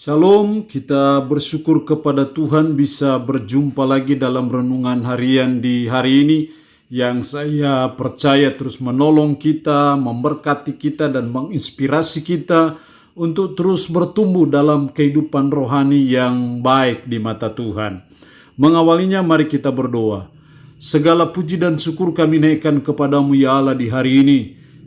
Shalom, kita bersyukur kepada Tuhan bisa berjumpa lagi dalam renungan harian di hari ini yang saya percaya terus menolong kita, memberkati kita dan menginspirasi kita untuk terus bertumbuh dalam kehidupan rohani yang baik di mata Tuhan. Mengawalinya mari kita berdoa. Segala puji dan syukur kami naikkan kepadamu ya Allah di hari ini,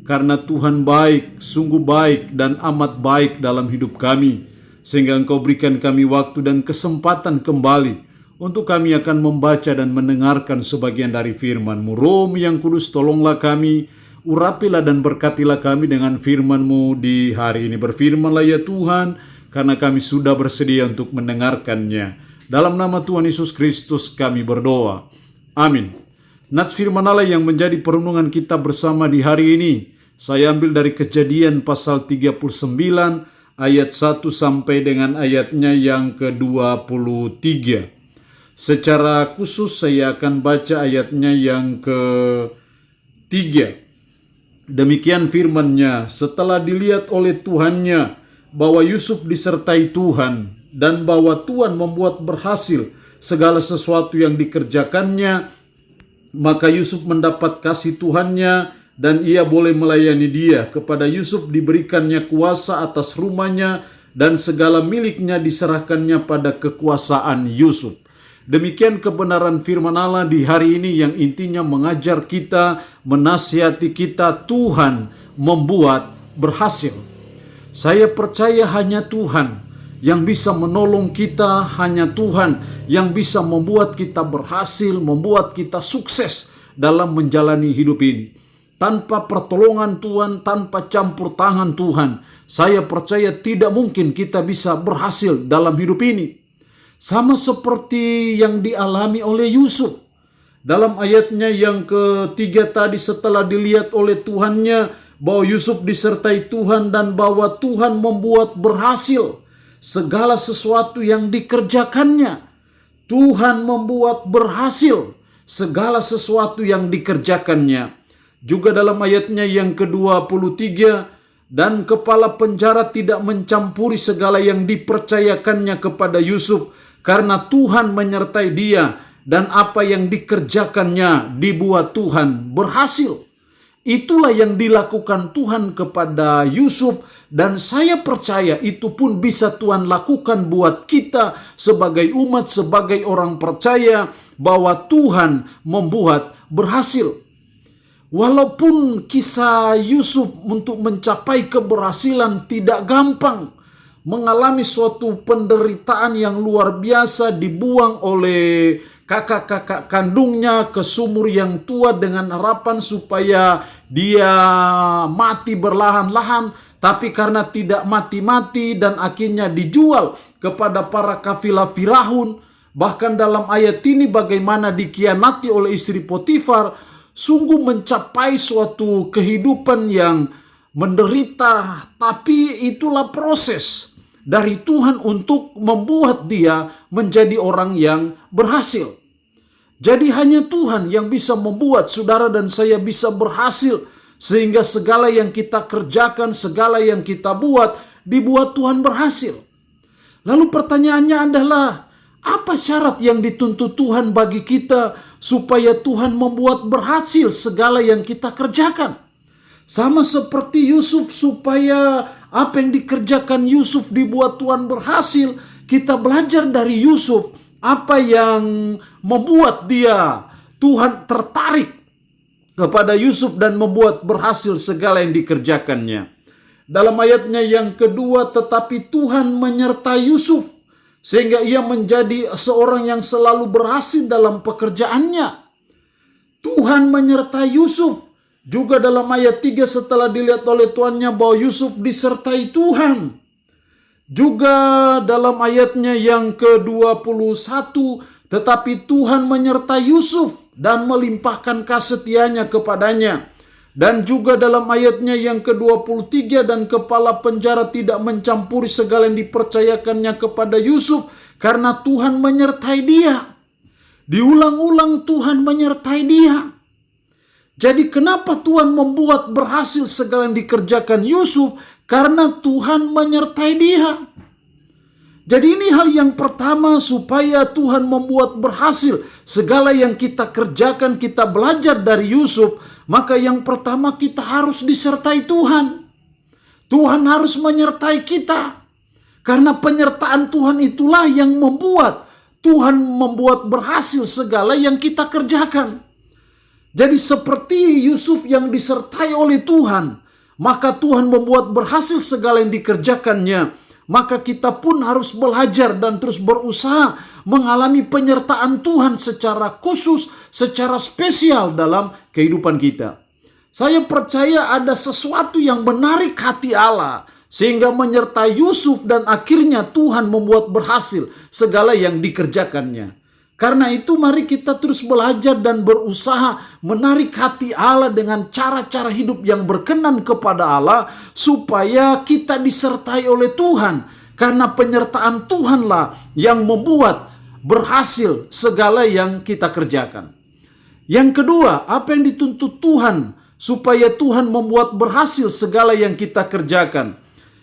karena Tuhan baik, sungguh baik dan amat baik dalam hidup kami. Sehingga Engkau berikan kami waktu dan kesempatan kembali untuk kami akan membaca dan mendengarkan sebagian dari firman-Mu. Roh yang kudus, tolonglah kami, urapilah dan berkatilah kami dengan firman-Mu di hari ini. Berfirmanlah ya Tuhan, karena kami sudah bersedia untuk mendengarkannya. Dalam nama Tuhan Yesus Kristus kami berdoa. Amin. Nats firman Allah yang menjadi perenungan kita bersama di hari ini, saya ambil dari Kejadian pasal 39, ayat 1 sampai dengan ayatnya yang ke-23. Secara khusus saya akan baca ayatnya yang ke-3. Demikian firman-Nya, setelah dilihat oleh Tuhannya bahwa Yusuf disertai Tuhan dan bahwa Tuhan membuat berhasil segala sesuatu yang dikerjakannya, maka Yusuf mendapat kasih Tuhannya dan ia boleh melayani dia. Kepada Yusuf diberikannya kuasa atas rumahnya dan segala miliknya diserahkannya pada kekuasaan Yusuf. Demikian kebenaran firman Allah di hari ini yang intinya mengajar kita, menasihati kita. Tuhan membuat berhasil. Saya percaya hanya Tuhan yang bisa menolong kita, hanya Tuhan yang bisa membuat kita berhasil, membuat kita sukses dalam menjalani hidup ini. Tanpa pertolongan Tuhan, tanpa campur tangan Tuhan, saya percaya tidak mungkin kita bisa berhasil dalam hidup ini. Sama seperti yang dialami oleh Yusuf. Dalam ayatnya yang ketiga tadi, setelah dilihat oleh Tuhannya bahwa Yusuf disertai Tuhan dan bahwa Tuhan membuat berhasil segala sesuatu yang dikerjakannya. Tuhan membuat berhasil segala sesuatu yang dikerjakannya. Juga dalam ayatnya yang ke-23, dan kepala penjara tidak mencampuri segala yang dipercayakannya kepada Yusuf, karena Tuhan menyertai dia dan apa yang dikerjakannya dibuat Tuhan berhasil. Itulah yang dilakukan Tuhan kepada Yusuf, dan saya percaya itu pun bisa Tuhan lakukan buat kita sebagai umat, sebagai orang percaya bahwa Tuhan membuat berhasil. Walaupun kisah Yusuf untuk mencapai keberhasilan tidak gampang, mengalami suatu penderitaan yang luar biasa, dibuang oleh kakak-kakak kandungnya ke sumur yang tua dengan harapan supaya dia mati berlahan-lahan, tapi karena tidak mati-mati dan akhirnya dijual kepada para kafilah Firaun. Bahkan dalam ayat ini bagaimana dikhianati oleh istri Potifar. Sungguh mencapai suatu kehidupan yang menderita, tapi itulah proses dari Tuhan untuk membuat dia menjadi orang yang berhasil. Jadi hanya Tuhan yang bisa membuat saudara dan saya bisa berhasil, sehingga segala yang kita kerjakan, segala yang kita buat, dibuat Tuhan berhasil. Lalu pertanyaannya adalah, apa syarat yang dituntut Tuhan bagi kita supaya Tuhan membuat berhasil segala yang kita kerjakan? Sama seperti Yusuf, supaya apa yang dikerjakan Yusuf dibuat Tuhan berhasil, kita belajar dari Yusuf apa yang membuat Tuhan tertarik kepada Yusuf dan membuat berhasil segala yang dikerjakannya. Dalam ayatnya yang kedua, tetapi Tuhan menyertai Yusuf sehingga ia menjadi seorang yang selalu berhasil dalam pekerjaannya. Tuhan menyertai Yusuf. Juga dalam ayat 3, setelah dilihat oleh tuannya bahwa Yusuf disertai Tuhan. Juga dalam ayatnya yang ke-21, tetapi Tuhan menyertai Yusuf dan melimpahkan kesetiaannya kepadanya. Dan juga dalam ayatnya yang ke-23, dan kepala penjara tidak mencampuri segala yang dipercayakannya kepada Yusuf, karena Tuhan menyertai dia. Diulang-ulang Tuhan menyertai dia. Jadi kenapa Tuhan membuat berhasil segala yang dikerjakan Yusuf? Karena Tuhan menyertai dia. Jadi ini hal yang pertama supaya Tuhan membuat berhasil segala yang kita kerjakan, kita belajar dari Yusuf, maka yang pertama kita harus disertai Tuhan. Tuhan harus menyertai kita. Karena penyertaan Tuhan itulah yang membuat Tuhan membuat berhasil segala yang kita kerjakan. Jadi seperti Yusuf yang disertai oleh Tuhan, maka Tuhan membuat berhasil segala yang dikerjakannya. Maka kita pun harus belajar dan terus berusaha mengalami penyertaan Tuhan secara khusus, secara spesial dalam kehidupan kita. Saya percaya ada sesuatu yang menarik hati Allah sehingga menyertai Yusuf dan akhirnya Tuhan membuat berhasil segala yang dikerjakannya. Karena itu mari kita terus belajar dan berusaha menarik hati Allah dengan cara-cara hidup yang berkenan kepada Allah supaya kita disertai oleh Tuhan. Karena penyertaan Tuhanlah yang membuat berhasil segala yang kita kerjakan. Yang kedua, apa yang dituntut Tuhan supaya Tuhan membuat berhasil segala yang kita kerjakan.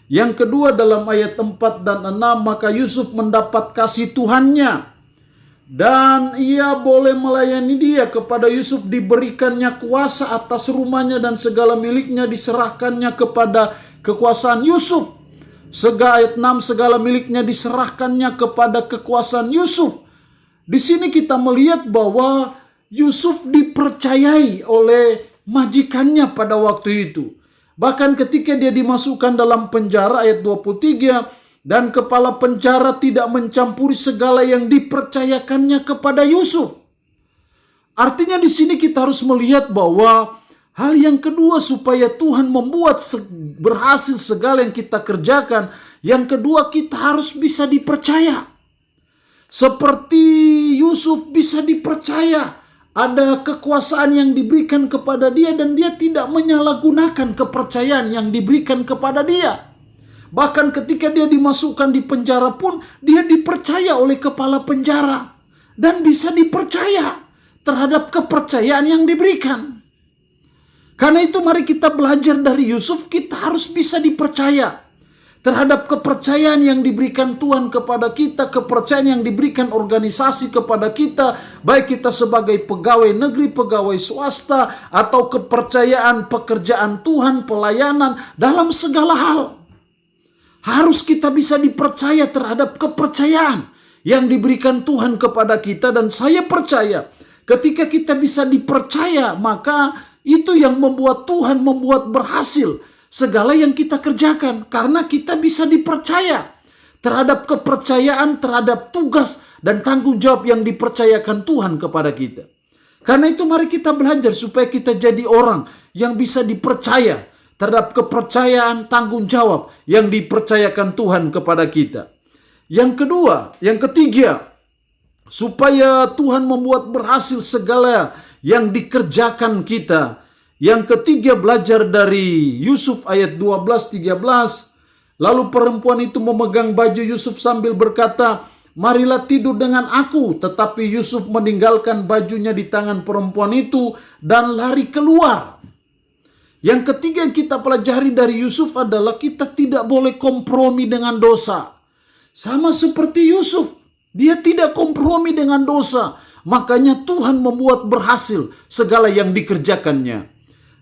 Yang kedua dalam ayat 4 dan 6, maka Yusuf mendapat kasih Tuhannya. Dan ia boleh melayani dia. Kepada Yusuf diberikannya kuasa atas rumahnya dan segala miliknya diserahkannya kepada kekuasaan Yusuf. Ayat 6, segala miliknya diserahkannya kepada kekuasaan Yusuf. Di sini kita melihat bahwa Yusuf dipercayai oleh majikannya pada waktu itu. Bahkan ketika dia dimasukkan dalam penjara ayat 23, dan kepala penjara tidak mencampuri segala yang dipercayakannya kepada Yusuf. Artinya di sini kita harus melihat bahwa hal yang kedua supaya Tuhan membuat berhasil segala yang kita kerjakan, yang kedua kita harus bisa dipercaya. Seperti Yusuf bisa dipercaya. Ada kekuasaan yang diberikan kepada dia dan dia tidak menyalahgunakan kepercayaan yang diberikan kepada dia. Bahkan ketika dia dimasukkan di penjara pun dia dipercaya oleh kepala penjara. Dan bisa dipercaya terhadap kepercayaan yang diberikan. Karena itu mari kita belajar dari Yusuf, kita harus bisa dipercaya terhadap kepercayaan yang diberikan Tuhan kepada kita, kepercayaan yang diberikan organisasi kepada kita, baik kita sebagai pegawai negeri, pegawai swasta, atau kepercayaan pekerjaan Tuhan, pelayanan, dalam segala hal. Harus kita bisa dipercaya terhadap kepercayaan yang diberikan Tuhan kepada kita, dan saya percaya ketika kita bisa dipercaya, maka itu yang membuat Tuhan membuat berhasil segala yang kita kerjakan. Karena kita bisa dipercaya terhadap kepercayaan, terhadap tugas dan tanggung jawab yang dipercayakan Tuhan kepada kita. Karena itu mari kita belajar supaya kita jadi orang yang bisa dipercaya terhadap kepercayaan, tanggung jawab yang dipercayakan Tuhan kepada kita. Yang kedua, yang ketiga, supaya Tuhan membuat berhasil segala yang dikerjakan kita. Yang ketiga, belajar dari Yusuf ayat 12-13. Lalu perempuan itu memegang baju Yusuf sambil berkata, "Marilah tidur dengan aku." Tetapi Yusuf meninggalkan bajunya di tangan perempuan itu dan lari keluar. Yang ketiga yang kita pelajari dari Yusuf adalah kita tidak boleh kompromi dengan dosa. Sama seperti Yusuf, dia tidak kompromi dengan dosa. Makanya Tuhan membuat berhasil segala yang dikerjakannya.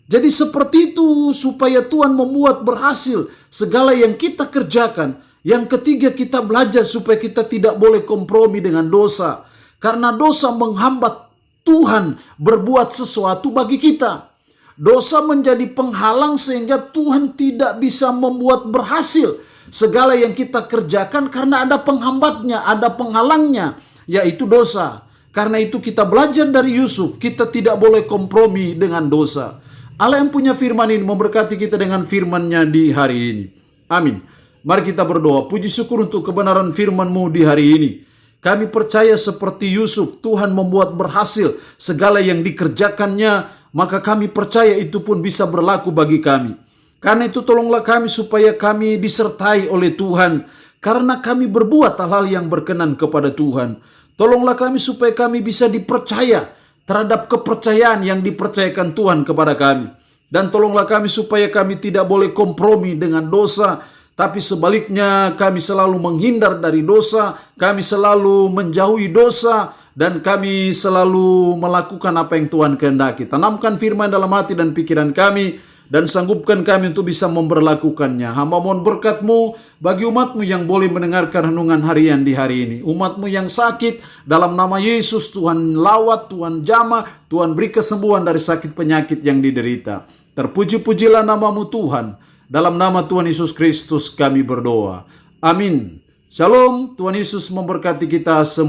Jadi seperti itu supaya Tuhan membuat berhasil segala yang kita kerjakan. Yang ketiga kita belajar supaya kita tidak boleh kompromi dengan dosa. Karena dosa menghambat Tuhan berbuat sesuatu bagi kita. Dosa menjadi penghalang sehingga Tuhan tidak bisa membuat berhasil segala yang kita kerjakan karena ada penghambatnya, ada penghalangnya, yaitu dosa. Karena itu kita belajar dari Yusuf, kita tidak boleh kompromi dengan dosa. Allah yang punya firman ini memberkati kita dengan firman-Nya di hari ini. Amin. Mari kita berdoa. Puji syukur untuk kebenaran firman-Mu di hari ini. Kami percaya seperti Yusuf, Tuhan membuat berhasil segala yang dikerjakannya, maka kami percaya itu pun bisa berlaku bagi kami. Karena itu tolonglah kami supaya kami disertai oleh Tuhan. Karena kami berbuat hal-hal yang berkenan kepada Tuhan. Tolonglah kami supaya kami bisa dipercaya terhadap kepercayaan yang dipercayakan Tuhan kepada kami. Dan tolonglah kami supaya kami tidak boleh kompromi dengan dosa. tapi sebaliknya kami selalu menghindar dari dosa, kami selalu menjauhi dosa, dan kami selalu melakukan apa yang Tuhan kehendaki. Tanamkan firman dalam hati dan pikiran kami, dan sanggupkan kami untuk bisa memberlakukannya. Hamba mohon berkat-Mu bagi umat-Mu yang boleh mendengarkan renungan harian di hari ini. Umat-Mu yang sakit, dalam nama Yesus Tuhan lawat, Tuhan jamah, Tuhan beri kesembuhan dari sakit penyakit yang diderita. Terpuji-pujilah nama-Mu Tuhan. Dalam nama Tuhan Yesus Kristus kami berdoa. Amin. Shalom, Tuhan Yesus memberkati kita semua.